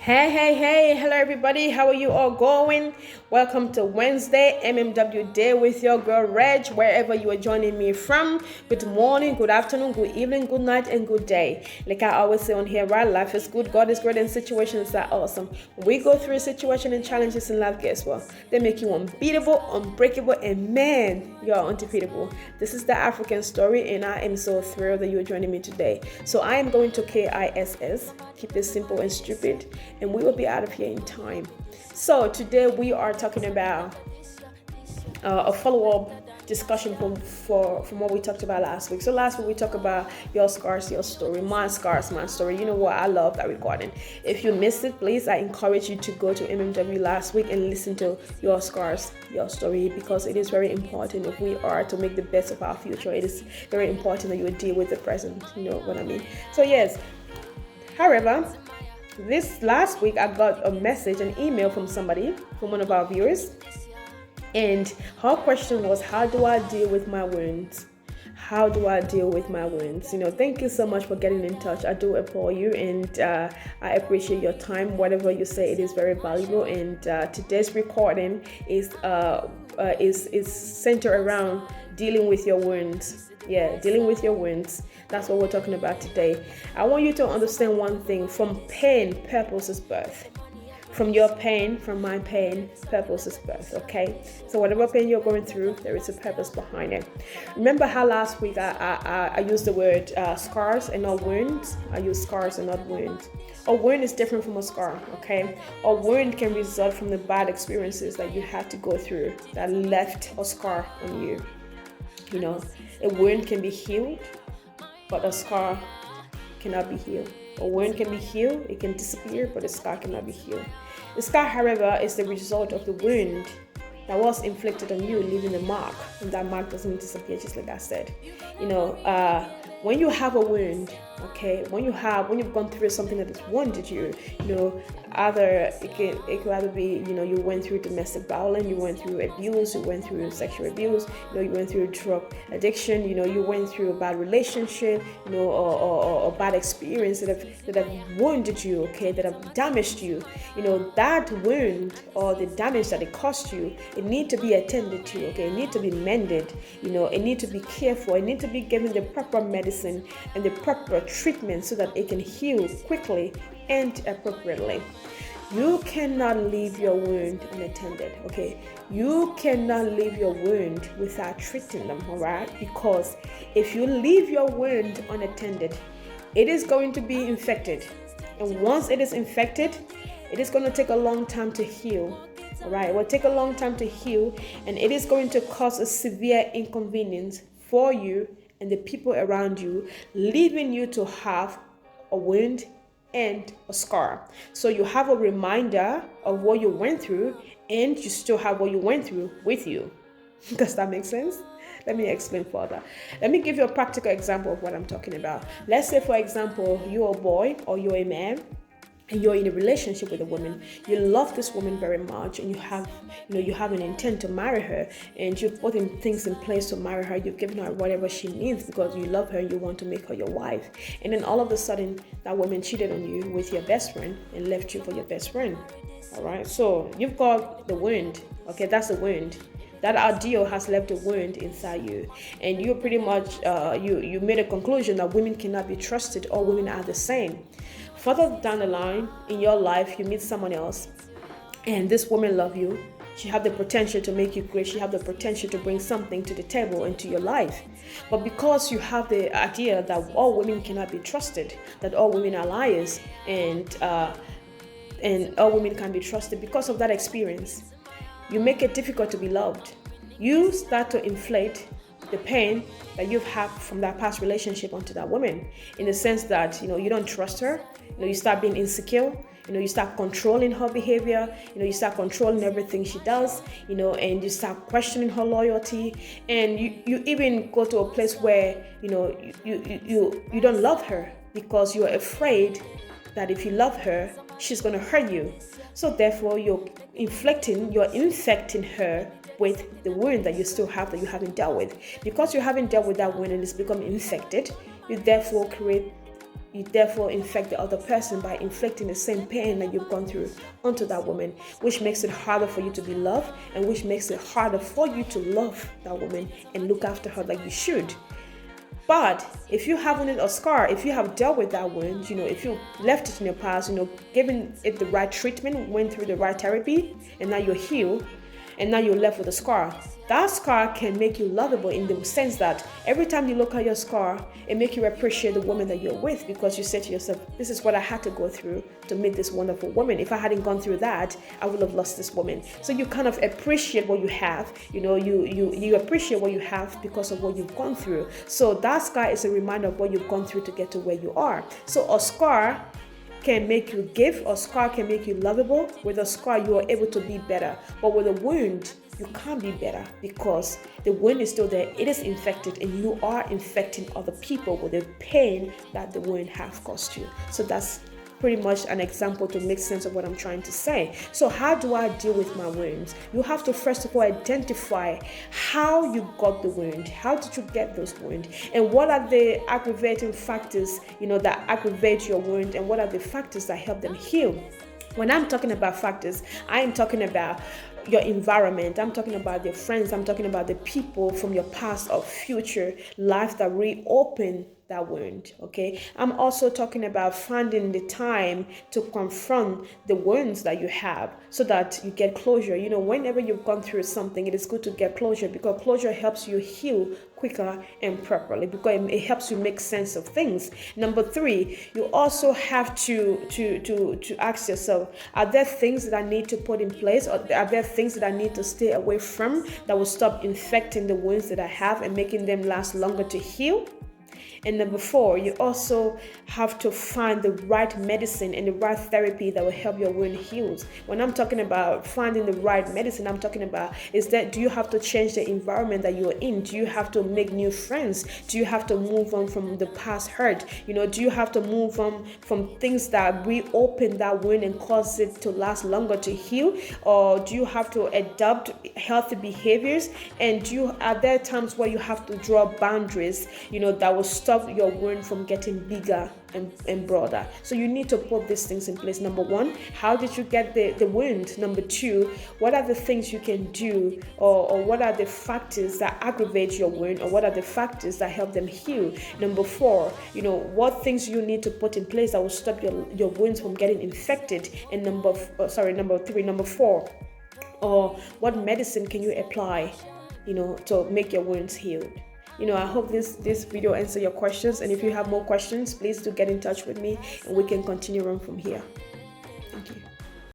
Hey, hello everybody. How are you all going? Welcome to Wednesday, MMW Day with your girl Reg, wherever you are joining me from. Good morning, good afternoon, good evening, good night, and good day. Like I always say on here, right? Life is good, God is great, and situations are awesome. When we go through a situation and challenges in life, guess what? They make you unbeatable, unbreakable, and man, you are undefeatable. This is the African story, and I am so thrilled that you are joining me today. So I am going to KISS, keep it simple and stupid, and we will be out of here in time. So today we are talking about a follow-up discussion from what we talked about last week. So last week we talked about your scars, your story, my scars, my story. You know what? I love that recording. If you missed it, please, I encourage you to go to MMW last week and listen to your scars, your story, because it is very important if we are to make the best of our future. It is very important that you deal with the present. You know what I mean? So yes. However, this last week I got a message, an email from somebody, from one of our viewers, and her question was, how do I deal with my wounds? How do I deal with my wounds? Thank you so much for getting in touch. I do applaud you, and I appreciate your time. Whatever you say, it is very valuable. And today's recording is centered around dealing with your wounds. Yeah, dealing with your wounds. That's what we're talking about today. I want you to understand one thing. From pain, purpose is birth. From your pain, from my pain, purpose is birth, okay? So whatever pain you're going through, there is a purpose behind it. Remember how last week I used the word scars and not wounds? I use scars and not wounds. A wound is different from a scar, okay? A wound can result from the bad experiences that you had to go through that left a scar on you. A wound can be healed, but a scar cannot be healed. A wound can be healed, it can disappear, but a scar cannot be healed. The scar, however, is the result of the wound that was inflicted on you, leaving a mark, and that mark doesn't disappear, just like I said. When you have a wound, okay, when you've gone through something that has wounded you, either it could either be, you went through domestic violence, you went through abuse, you went through sexual abuse, you went through drug addiction, you went through a bad relationship, or a bad experience that have wounded you, okay, that have damaged you. That wound or the damage that it caused you, it need to be attended to, okay, it need to be mended, it need to be cared for, it need to be given the proper medicine and the proper treatment so that it can heal quickly and appropriately. You cannot leave your wound unattended, okay? You cannot leave your wound without treating them, all right? Because if you leave your wound unattended, it is going to be infected. And once it is infected, it is going to take a long time to heal, all right? It will take a long time to heal, and it is going to cause a severe inconvenience for you and the people around you, leaving you to have a wound and a scar. So you have a reminder of what you went through, and you still have what you went through with you. Does that make sense? Let me explain further. Let me give you a practical example of what I'm talking about. Let's say, for example, you're a boy or you're a man, and you're in a relationship with a woman. You love this woman very much, and you have an intent to marry her, and you've put things in place to marry her. You've given her whatever she needs because you love her and you want to make her your wife. And then all of a sudden, that woman cheated on you with your best friend and left you for your best friend. All right, so you've got the wound. Okay, that's the wound. That ordeal has left a wound inside you, and you pretty much you made a conclusion that women cannot be trusted, or women are the same. Further down the line in your life, you meet someone else, and this woman loves you. She has the potential to make you great. She has the potential to bring something to the table and to your life. But because you have the idea that all women cannot be trusted, that all women are liars, and all women can be trusted, because of that experience, you make it difficult to be loved. You start to inflate the pain that you've had from that past relationship onto that woman, in the sense that you don't trust her. You start being insecure. You start controlling her behavior. You start controlling everything she does. And you start questioning her loyalty. And you even go to a place where you don't love her, because you're afraid that if you love her, she's going to hurt you. So therefore, you're infecting her with the wound that you still have, that you haven't dealt with. Because you haven't dealt with that wound and it's become infected, you therefore create you therefore infect the other person by inflicting the same pain that you've gone through onto that woman, which makes it harder for you to be loved, and which makes it harder for you to love that woman and look after her like you should. But if you haven't a scar, if you have dealt with that wound, if you left it in your past, given it the right treatment, went through the right therapy, and now you're healed, and now you're left with a scar. That scar can make you lovable in the sense that every time you look at your scar, it makes you appreciate the woman that you're with, because you say to yourself, this is what I had to go through to meet this wonderful woman. If I hadn't gone through that, I would have lost this woman. So you kind of appreciate what you have. You appreciate what you have because of what you've gone through. So that scar is a reminder of what you've gone through to get to where you are. So a scar can make you give, a scar can make you lovable. With a scar, you are able to be better. But with a wound, you can't be better because the wound is still there. It is infected, and you are infecting other people with the pain that the wound has caused you. So that's pretty much an example to make sense of what I'm trying to say. So how do I deal with my wounds? You have to first of all identify how you got the wound. How did you get those wounds? And what are the aggravating factors, that aggravate your wound, and what are the factors that help them heal? When I'm talking about factors, I am talking about your environment. I'm talking about your friends. I'm talking about the people from your past or future life that reopen that wound. Okay, I'm also talking about finding the time to confront the wounds that you have so that you get closure. Whenever you've gone through something, it is good to get closure, because closure helps you heal quicker and properly, because it helps you make sense of things. Number 3, you also have to ask yourself, are there things that I need to put in place, or are there things that I need to stay away from that will stop infecting the wounds that I have and making them last longer to heal? And number 4, you also have to find the right medicine and the right therapy that will help your wound heal. When I'm talking about finding the right medicine, I'm talking about do you have to change the environment that you're in? Do you have to make new friends? Do you have to move on from the past hurt? Do you have to move on from things that reopen that wound and cause it to last longer to heal? Or do you have to adopt healthy behaviors? And are there times where you have to draw boundaries, that will stop your wound from getting bigger and broader? So you need to put these things in place. Number 1, how did you get the wound? Number 2, what are the things you can do, or what are the factors that aggravate your wound, or what are the factors that help them heal? Number 4, what things you need to put in place that will stop your wounds from getting infected? And number 4, or what medicine can you apply, to make your wounds healed? I hope this video answers your questions. And if you have more questions, please do get in touch with me and we can continue on from here. Thank you.